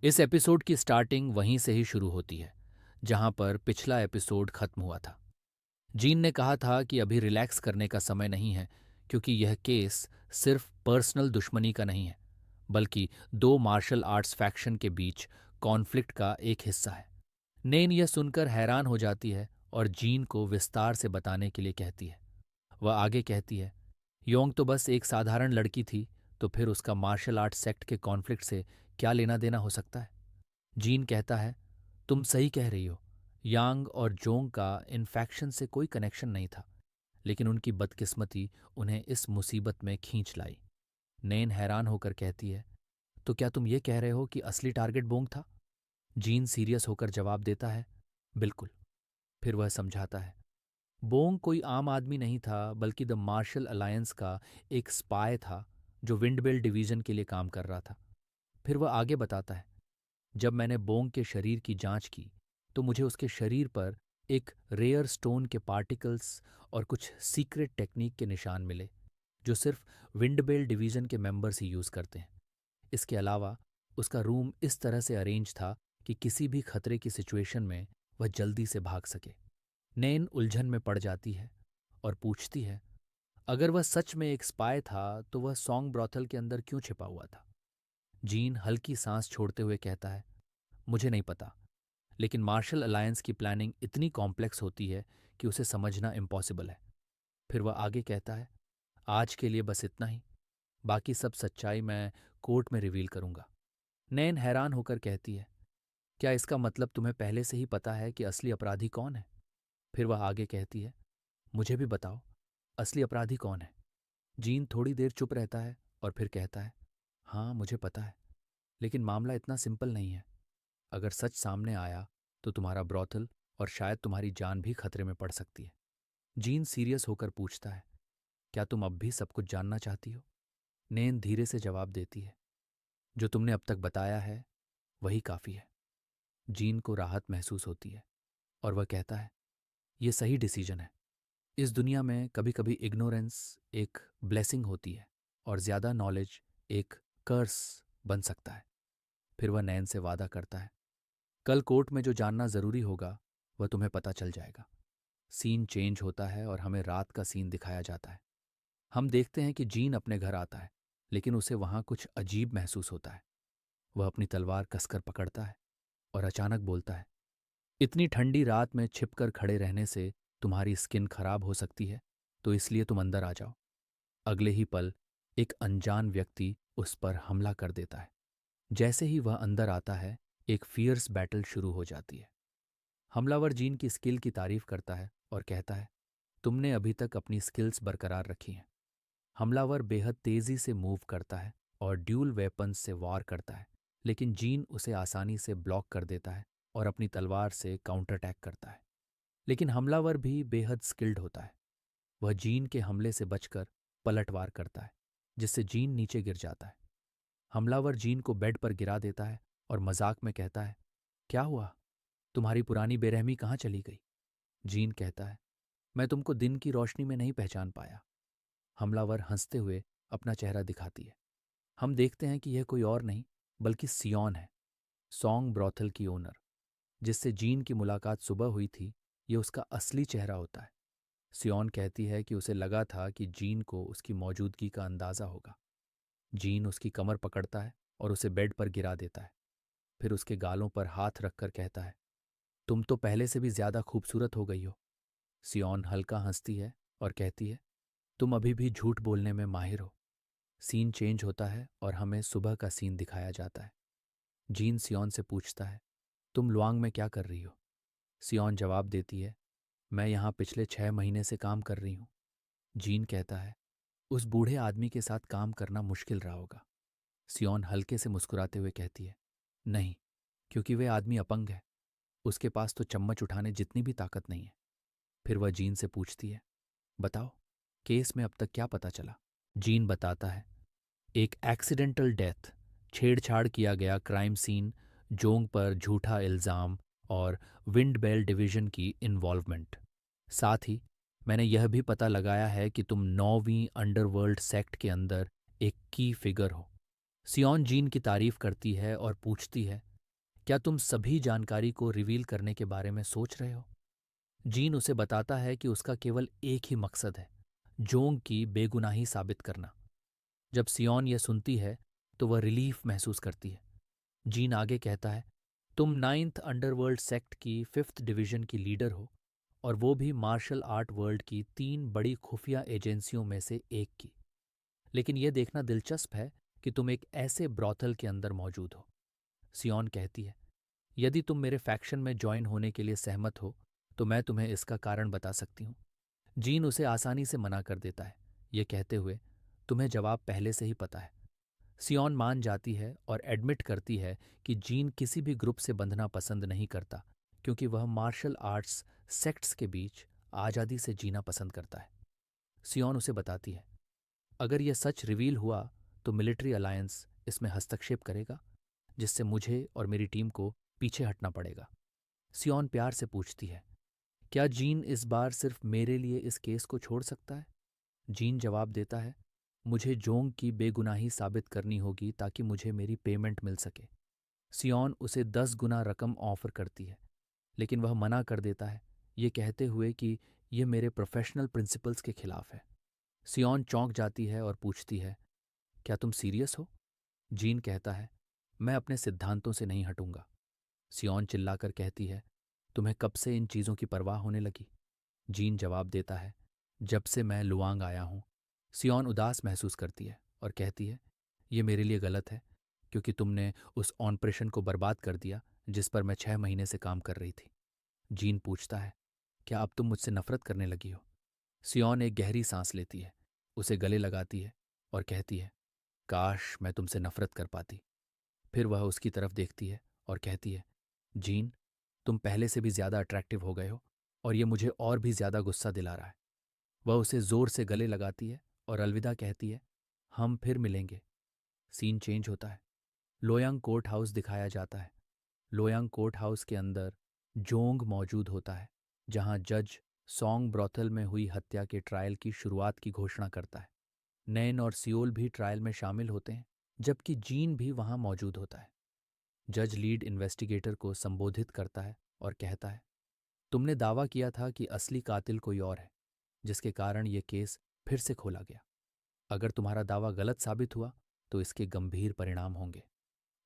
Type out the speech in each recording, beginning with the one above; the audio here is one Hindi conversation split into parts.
इस एपिसोड की स्टार्टिंग वहीं से ही शुरू होती है जहां पर पिछला एपिसोड खत्म हुआ था। जीन ने कहा था कि अभी रिलैक्स करने का समय नहीं है, क्योंकि यह केस सिर्फ पर्सनल दुश्मनी का नहीं है, बल्कि दो मार्शल आर्ट्स फैक्शन के बीच कॉन्फ्लिक्ट का एक हिस्सा है। नेन यह सुनकर हैरान हो जाती है और जीन को विस्तार से बताने के लिए कहती है। वह आगे कहती है, योंग तो बस एक साधारण लड़की थी, तो फिर उसका मार्शल आर्ट सेक्ट के कॉन्फ्लिक्ट से क्या लेना देना हो सकता है। जीन कहता है, तुम सही कह रही हो। यांग और जोंग का इन्फेक्शन से कोई कनेक्शन नहीं था, लेकिन उनकी बदकिस्मती उन्हें इस मुसीबत में खींच लाई। नैन हैरान होकर कहती है, तो क्या तुम ये कह रहे हो कि असली टारगेट बोंग था? जीन सीरियस होकर जवाब देता है, बिल्कुल। फिर वह समझाता है, बोंग कोई आम आदमी नहीं था, बल्कि द मार्शल अलायंस का एक स्पाई था जो विंडबेल डिवीजन के लिए काम कर रहा था। फिर वह आगे बताता है, जब मैंने बोंग के शरीर की जांच की तो मुझे उसके शरीर पर एक रेयर स्टोन के पार्टिकल्स और कुछ सीक्रेट टेक्निक के निशान मिले, जो सिर्फ विंडबेल डिवीजन के मेंबर्स ही यूज करते हैं। इसके अलावा उसका रूम इस तरह से अरेंज था कि किसी भी खतरे की सिचुएशन में वह जल्दी से भाग सके। नैन उलझन में पड़ जाती है और पूछती है, अगर वह सच में एक स्पाई था तो वह सॉन्ग ब्रॉथल के अंदर क्यों छिपा हुआ था? जीन हल्की सांस छोड़ते हुए कहता है, मुझे नहीं पता, लेकिन मार्शल अलायंस की प्लानिंग इतनी कॉम्प्लेक्स होती है कि उसे समझना इम्पॉसिबल है। फिर वह आगे कहता है, आज के लिए बस इतना ही, बाकी सब सच्चाई मैं कोर्ट में रिवील करूंगा। नैन हैरान होकर कहती है, क्या इसका मतलब तुम्हें पहले से ही पता है कि असली अपराधी कौन है? फिर वह आगे कहती है, मुझे भी बताओ, असली अपराधी कौन है? जीन थोड़ी देर चुप रहता है और फिर कहता है, हाँ मुझे पता है, लेकिन मामला इतना सिंपल नहीं है। अगर सच सामने आया तो तुम्हारा ब्रॉथल और शायद तुम्हारी जान भी खतरे में पड़ सकती है। जीन सीरियस होकर पूछता है, क्या तुम अब भी सब कुछ जानना चाहती हो? नैन धीरे से जवाब देती है, जो तुमने अब तक बताया है वही काफी है। जीन को राहत महसूस होती है और वह कहता है, यह सही डिसीजन है। इस दुनिया में कभी कभी इग्नोरेंस एक ब्लेसिंग होती है और ज्यादा नॉलेज एक कर्स बन सकता है। फिर वह नैन से वादा करता है, कल कोर्ट में जो जानना जरूरी होगा वह तुम्हें पता चल जाएगा। सीन चेंज होता है और हमें रात का सीन दिखाया जाता है। हम देखते हैं कि जीन अपने घर आता है, लेकिन उसे वहां कुछ अजीब महसूस होता है। वह अपनी तलवार कसकर पकड़ता है और अचानक बोलता है, इतनी ठंडी रात में छिपकर खड़े रहने से तुम्हारी स्किन खराब हो सकती है, तो इसलिए तुम अंदर आ जाओ। अगले ही पल एक अनजान व्यक्ति उस पर हमला कर देता है। जैसे ही वह अंदर आता है, एक फियर्स बैटल शुरू हो जाती है। हमलावर जीन की स्किल की तारीफ करता है और कहता है, तुमने अभी तक अपनी स्किल्स बरकरार रखी हैं। हमलावर बेहद तेजी से मूव करता है और ड्यूल वेपन्स से वार करता है, लेकिन जीन उसे आसानी से ब्लॉक कर देता है और अपनी तलवार से काउंटर अटैक करता है। लेकिन हमलावर भी बेहद स्किल्ड होता है। वह जीन के हमले से बचकर पलटवार करता है, जिससे जीन नीचे गिर जाता है। हमलावर जीन को बेड पर गिरा देता है और मजाक में कहता है, क्या हुआ, तुम्हारी पुरानी बेरहमी कहाँ चली गई? जीन कहता है, मैं तुमको दिन की रोशनी में नहीं पहचान पाया। हमलावर हंसते हुए अपना चेहरा दिखाती है। हम देखते हैं कि यह कोई और नहीं बल्कि सियोन है, सॉन्ग ब्रॉथल की ओनर। जिससे जीन की मुलाकात सुबह हुई थी, ये उसका असली चेहरा होता है। सियोन कहती है कि उसे लगा था कि जीन को उसकी मौजूदगी का अंदाजा होगा। जीन उसकी कमर पकड़ता है और उसे बेड पर गिरा देता है। फिर उसके गालों पर हाथ रखकर कहता है, तुम तो पहले से भी ज्यादा खूबसूरत हो गई हो। सियोन हल्का हंसती है और कहती है, तुम अभी भी झूठ बोलने में माहिर हो। सीन चेंज होता है और हमें सुबह का सीन दिखाया जाता है। जीन सियोन से पूछता है, तुम लुआंग में क्या कर रही हो? सियोन जवाब देती है, मैं यहाँ पिछले 6 महीने से काम कर रही हूँ। जीन कहता है, उस बूढ़े आदमी के साथ काम करना मुश्किल रहा होगा। सियोन हल्के से मुस्कुराते हुए कहती है, नहीं, क्योंकि वह आदमी अपंग है। उसके पास तो चम्मच उठाने जितनी भी ताकत नहीं है। फिर वह जीन से पूछती है, बताओ, केस में अब तक क्या पता चला? जीन बताता है, एक एक्सीडेंटल डेथ, छेड़छाड़ किया गया क्राइम सीन, जोंग पर झूठा इल्जाम और विंडबेल डिवीजन की इन्वॉल्वमेंट। साथ ही मैंने यह भी पता लगाया है कि तुम 9वीं अंडरवर्ल्ड सेक्ट के अंदर एक की फिगर हो। सियोन जीन की तारीफ करती है और पूछती है, क्या तुम सभी जानकारी को रिवील करने के बारे में सोच रहे हो? जीन उसे बताता है कि उसका केवल एक ही मकसद है, जोंग की बेगुनाही साबित करना। जब सियोन यह सुनती है तो वह रिलीफ महसूस करती है। जीन आगे कहता है, तुम नाइन्थ अंडरवर्ल्ड सेक्ट की फिफ्थ डिवीजन की लीडर हो, और वो भी मार्शल आर्ट वर्ल्ड की 3 बड़ी खुफिया एजेंसियों में से एक की। लेकिन यह देखना दिलचस्प है कि तुम एक ऐसे ब्रॉथल के अंदर मौजूद हो। सियोन कहती है, यदि तुम मेरे फैक्शन में ज्वाइन होने के लिए सहमत हो तो मैं तुम्हें इसका कारण बता सकती हूँ। जीन उसे आसानी से मना कर देता है, ये कहते हुए, तुम्हें जवाब पहले से ही पता है। सियोन मान जाती है और एडमिट करती है कि जीन किसी भी ग्रुप से बंधना पसंद नहीं करता, क्योंकि वह मार्शल आर्ट्स सेक्ट्स के बीच आज़ादी से जीना पसंद करता है। सियोन उसे बताती है, अगर यह सच रिवील हुआ तो मिलिट्री अलायंस इसमें हस्तक्षेप करेगा, जिससे मुझे और मेरी टीम को पीछे हटना पड़ेगा। सियोन प्यार से पूछती है, क्या जीन इस बार सिर्फ मेरे लिए इस केस को छोड़ सकता है? जीन जवाब देता है, मुझे जोंग की बेगुनाही साबित करनी होगी ताकि मुझे मेरी पेमेंट मिल सके। सियोन उसे 10 गुना रकम ऑफर करती है, लेकिन वह मना कर देता है, ये कहते हुए कि यह मेरे प्रोफेशनल प्रिंसिपल्स के खिलाफ है। सियोन चौंक जाती है और पूछती है, क्या तुम सीरियस हो? जीन कहता है, मैं अपने सिद्धांतों से नहीं हटूंगा। सियोन चिल्लाकर कहती है, तुम्हें कब से इन चीज़ों की परवाह होने लगी? जीन जवाब देता है, जब से मैं लुआंग आया हूं। सियोन उदास महसूस करती है और कहती है, ये मेरे लिए गलत है, क्योंकि तुमने उस ऑपरेशन को बर्बाद कर दिया जिस पर मैं 6 महीने से काम कर रही थी। जीन पूछता है, क्या अब तुम मुझसे नफरत करने लगी हो? सियोन एक गहरी सांस लेती है, उसे गले लगाती है और कहती है, काश मैं तुमसे नफरत कर पाती। फिर वह उसकी तरफ देखती है और कहती है, जीन, तुम पहले से भी ज्यादा अट्रैक्टिव हो गए हो, और ये मुझे और भी ज्यादा गुस्सा दिला रहा है। वह उसे जोर से गले लगाती है और अलविदा कहती है, हम फिर मिलेंगे। सीन चेंज होता है। लोयांग कोर्ट हाउस दिखाया जाता है। लोयांग कोर्ट हाउस के अंदर जोंग मौजूद होता है, जहां जज सॉन्ग ब्रॉथल में हुई हत्या के ट्रायल की शुरुआत की घोषणा करता है। नैन और सियोल भी ट्रायल में शामिल होते हैं, जबकि जीन भी वहां मौजूद होता है। जज लीड इन्वेस्टिगेटर को संबोधित करता है और कहता है, तुमने दावा किया था कि असली कातिल कोई और है, जिसके कारण ये केस फिर से खोला गया। अगर तुम्हारा दावा गलत साबित हुआ तो इसके गंभीर परिणाम होंगे।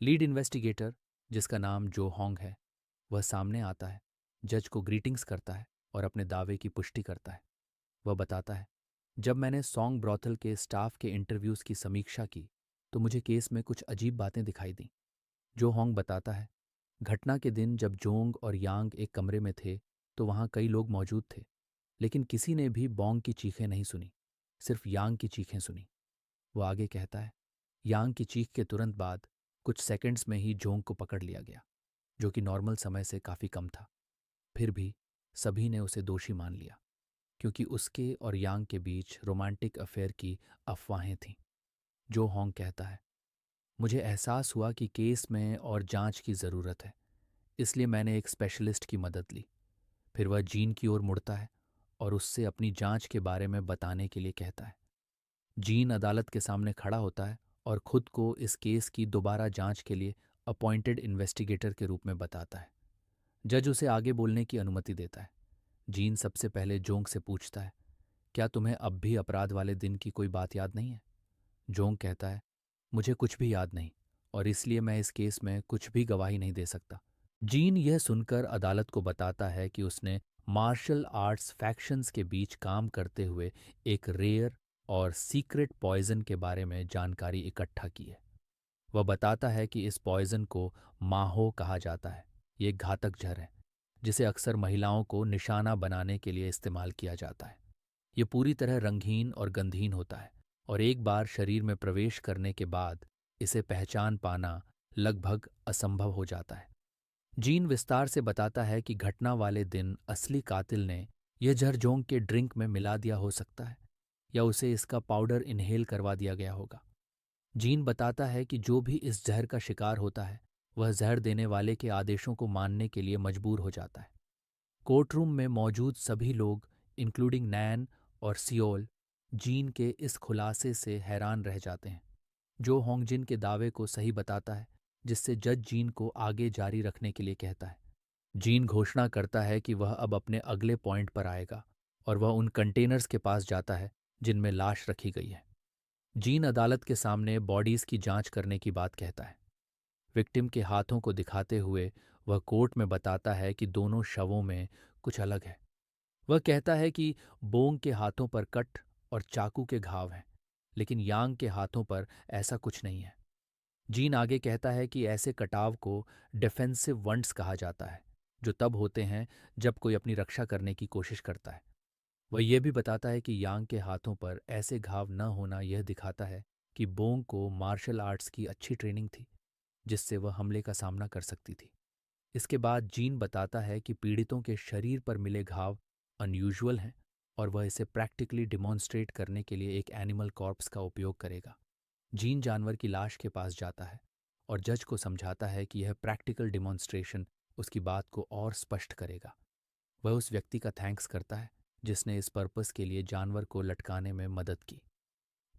लीड इन्वेस्टिगेटर, जिसका नाम जो होंग है, वह सामने आता है, जज को ग्रीटिंग्स करता है और अपने दावे की पुष्टि करता है। वह बताता है, जब मैंने सॉन्ग ब्रॉथल के स्टाफ के इंटरव्यूज की समीक्षा की तो मुझे केस में कुछ अजीब बातें दिखाई दीं। जो होंग बताता है, घटना के दिन जब जोंग और यांग एक कमरे में थे तो वहां कई लोग मौजूद थे, लेकिन किसी ने भी बोंग की चीखें नहीं सुनी, सिर्फ यांग की चीखें सुनी। वो आगे कहता है, यांग की चीख के तुरंत बाद कुछ सेकंड्स में ही जोंग को पकड़ लिया गया, जो कि नॉर्मल समय से काफी कम था। फिर भी सभी ने उसे दोषी मान लिया, क्योंकि उसके और यांग के बीच रोमांटिक अफेयर की अफवाहें थीं। जो होंग कहता है, मुझे एहसास हुआ कि केस में और जांच की ज़रूरत है, इसलिए मैंने एक स्पेशलिस्ट की मदद ली। फिर वह जीन की ओर मुड़ता है और उससे अपनी जांच के बारे में बताने के लिए कहता है। जीन अदालत के सामने खड़ा होता है और खुद को इस केस की दोबारा जांच के लिए अपॉइंटेड इन्वेस्टिगेटर के रूप में बताता है। जज उसे आगे बोलने की अनुमति देता है। जीन सबसे पहले जोंग से पूछता है, क्या तुम्हें अब भी अपराध वाले दिन की कोई बात याद नहीं है? जोंग कहता है, मुझे कुछ भी याद नहीं, और इसलिए मैं इस केस में कुछ भी गवाही नहीं दे सकता। जीन यह सुनकर अदालत को बताता है कि उसने मार्शल आर्ट्स फैक्शंस के बीच काम करते हुए एक रेयर और सीक्रेट पॉइजन के बारे में जानकारी इकट्ठा की है। वह बताता है कि इस पॉइजन को माहो कहा जाता है। ये एक घातक जहर है, जिसे अक्सर महिलाओं को निशाना बनाने के लिए इस्तेमाल किया जाता है। ये पूरी तरह रंगहीन और गंधहीन होता है, और एक बार शरीर में प्रवेश करने के बाद इसे पहचान पाना लगभग असंभव हो जाता है। जीन विस्तार से बताता है कि घटना वाले दिन असली कातिल ने यह जहर जोंग के ड्रिंक में मिला दिया हो सकता है, या उसे इसका पाउडर इनहेल करवा दिया गया होगा। जीन बताता है कि जो भी इस जहर का शिकार होता है वह जहर देने वाले के आदेशों को मानने के लिए मजबूर हो जाता है। कोर्टरूम में मौजूद सभी लोग, इंक्लूडिंग नैन और सियोल, जीन के इस खुलासे से हैरान रह जाते हैं। जो होंगजिन के दावे को सही बताता है, जिससे जज जीन को आगे जारी रखने के लिए कहता है। जीन घोषणा करता है कि वह अब अपने अगले पॉइंट पर आएगा और वह उन कंटेनर्स के पास जाता है जिनमें लाश रखी गई है। जीन अदालत के सामने बॉडीज की जांच करने की बात कहता है। विक्टिम के हाथों को दिखाते हुए वह कोर्ट में बताता है कि दोनों शवों में कुछ अलग है। वह कहता है कि बोंग के हाथों पर कट और चाकू के घाव हैं, लेकिन यांग के हाथों पर ऐसा कुछ नहीं है। जीन आगे कहता है कि ऐसे कटाव को डिफेंसिव वंड्स कहा जाता है, जो तब होते हैं जब कोई अपनी रक्षा करने की कोशिश करता है। वह यह भी बताता है कि यांग के हाथों पर ऐसे घाव न होना यह दिखाता है कि बोंग को मार्शल आर्ट्स की अच्छी ट्रेनिंग थी, जिससे वह हमले का सामना कर सकती थी। इसके बाद जीन बताता है कि पीड़ितों के शरीर पर मिले घाव अनयूजुअल हैं और वह इसे प्रैक्टिकली डिमॉन्स्ट्रेट करने के लिए एक एनिमल कॉर्प्स का उपयोग करेगा। जीन जानवर की लाश के पास जाता है और जज को समझाता है कि यह प्रैक्टिकल डिमॉन्स्ट्रेशन उसकी बात को और स्पष्ट करेगा। वह उस व्यक्ति का थैंक्स करता है जिसने इस पर्पस के लिए जानवर को लटकाने में मदद की।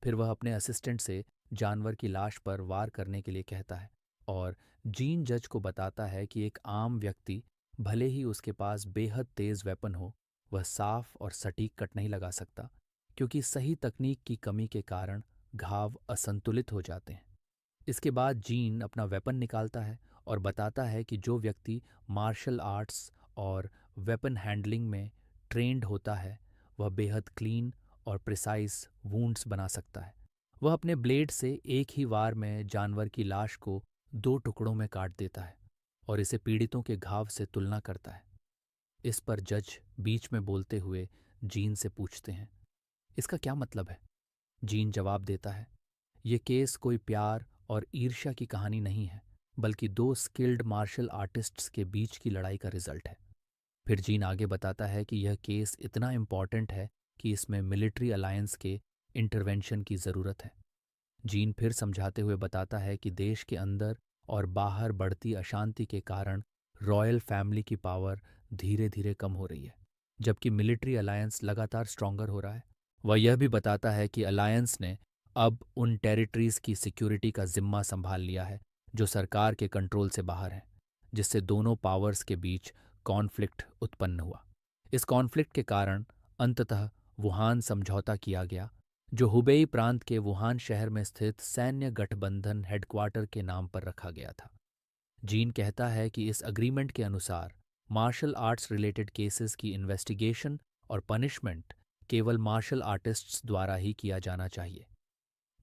फिर वह अपने असिस्टेंट से जानवर की लाश पर वार करने के लिए कहता है और जीन जज को बताता है कि एक आम व्यक्ति, भले ही उसके पास बेहद तेज वेपन हो, वह साफ और सटीक कट नहीं लगा सकता, क्योंकि सही तकनीक की कमी के कारण घाव असंतुलित हो जाते हैं। इसके बाद जीन अपना वेपन निकालता है और बताता है कि जो व्यक्ति मार्शल आर्ट्स और वेपन हैंडलिंग में ट्रेंड होता है, वह बेहद क्लीन और प्रिसाइज वुंड्स बना सकता है। वह अपने ब्लेड से एक ही वार में जानवर की लाश को दो टुकड़ों में काट देता है और इसे पीड़ितों के घाव से तुलना करता है। इस पर जज बीच में बोलते हुए जीन से पूछते हैं, इसका क्या मतलब है? जीन जवाब देता है, ये केस कोई प्यार और ईर्ष्या की कहानी नहीं है, बल्कि दो स्किल्ड मार्शल आर्टिस्ट्स के बीच की लड़ाई का रिजल्ट है। फिर जीन आगे बताता है कि यह केस इतना इम्पॉर्टेंट है कि इसमें मिलिट्री अलायंस के इंटरवेंशन की ज़रूरत है। जीन फिर समझाते हुए बताता है कि देश के अंदर और बाहर बढ़ती अशांति के कारण रॉयल फैमिली की पावर धीरे धीरे कम हो रही है, जबकि मिलिट्री अलायंस लगातार स्ट्रॉन्गर हो रहा है। वह यह भी बताता है कि अलायंस ने अब उन टेरिटरीज की सिक्योरिटी का जिम्मा संभाल लिया है जो सरकार के कंट्रोल से बाहर हैं, जिससे दोनों पावर्स के बीच कॉन्फ्लिक्ट उत्पन्न हुआ। इस कॉन्फ्लिक्ट के कारण अंततः वुहान समझौता किया गया, जो हुबेई प्रांत के वुहान शहर में स्थित सैन्य गठबंधन हेडक्वार्टर के नाम पर रखा गया था। जीन कहता है कि इस अग्रीमेंट के अनुसार मार्शल आर्ट्स रिलेटेड केसेस की इन्वेस्टिगेशन और पनिशमेंट केवल मार्शल आर्टिस्ट्स द्वारा ही किया जाना चाहिए।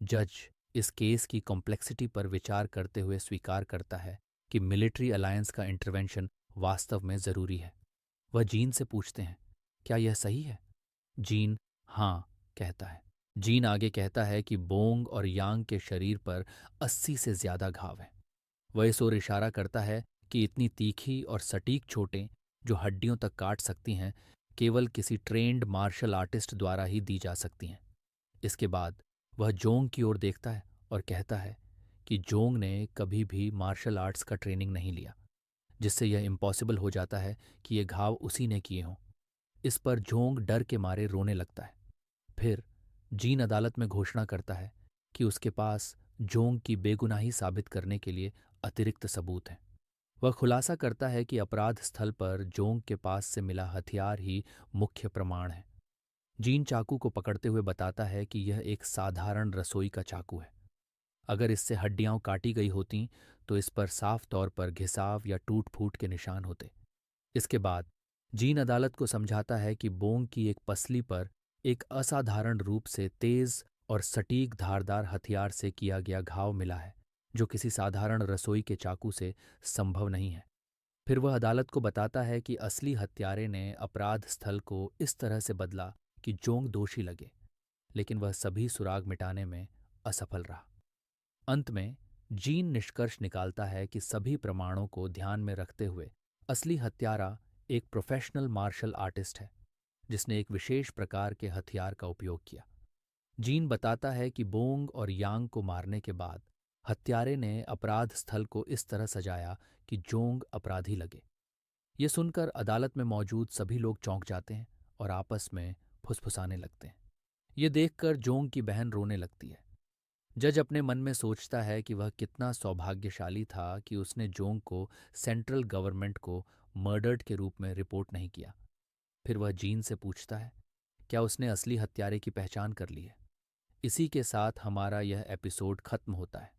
जज इस केस की कॉम्प्लेक्सिटी पर विचार करते हुए स्वीकार करता है कि मिलिट्री अलायंस का इंटरवेंशन वास्तव में ज़रूरी है। वह जीन से पूछते हैं, क्या यह सही है? जीन हाँ कहता है। जीन आगे कहता है कि बोंग और यांग के शरीर पर 80 से ज्यादा घाव हैं। वह इस ओर इशारा करता है कि इतनी तीखी और सटीक चोटें, जो हड्डियों तक काट सकती हैं, केवल किसी ट्रेंड मार्शल आर्टिस्ट द्वारा ही दी जा सकती हैं। इसके बाद वह जोंग की ओर देखता है और कहता है कि जोंग ने कभी भी मार्शल आर्ट्स का ट्रेनिंग नहीं लिया, जिससे यह इम्पॉसिबल हो जाता है कि ये घाव उसी ने किए हों। इस पर जोंग डर के मारे रोने लगता है। फिर जीन अदालत में घोषणा करता है कि उसके पास जोंग की बेगुनाही साबित करने के लिए अतिरिक्त सबूत हैं। वह खुलासा करता है कि अपराध स्थल पर जोंग के पास से मिला हथियार ही मुख्य प्रमाण है। जीन चाकू को पकड़ते हुए बताता है कि यह एक साधारण रसोई का चाकू है। अगर इससे हड्डियां काटी गई होतीं तो इस पर साफ तौर पर घिसाव या टूट फूट के निशान होते। इसके बाद जीन अदालत को समझाता है कि बोंग की एक पसली पर एक असाधारण रूप से तेज और सटीक धारदार हथियार से किया गया घाव मिला है, जो किसी साधारण रसोई के चाकू से संभव नहीं है। फिर वह अदालत को बताता है कि असली हत्यारे ने अपराध स्थल को इस तरह से बदला कि जोंग दोषी लगे, लेकिन वह सभी सुराग मिटाने में असफल रहा। अंत में जीन निष्कर्ष निकालता है कि सभी प्रमाणों को ध्यान में रखते हुए असली हत्यारा एक प्रोफेशनल मार्शल आर्टिस्ट है, जिसने एक विशेष प्रकार के हथियार का उपयोग किया। जीन बताता है कि बोंग और यांग को मारने के बाद हत्यारे ने अपराध स्थल को इस तरह सजाया कि जोंग अपराधी लगे। ये सुनकर अदालत में मौजूद सभी लोग चौंक जाते हैं और आपस में फुसफुसाने लगते हैं। ये देखकर जोंग की बहन रोने लगती है। जज अपने मन में सोचता है कि वह कितना सौभाग्यशाली था कि उसने जोंग को सेंट्रल गवर्नमेंट को मर्डर्ड के रूप में रिपोर्ट नहीं किया। फिर वह जीन से पूछता है, क्या उसने असली हत्यारे की पहचान कर ली है? इसी के साथ हमारा यह एपिसोड खत्म होता है।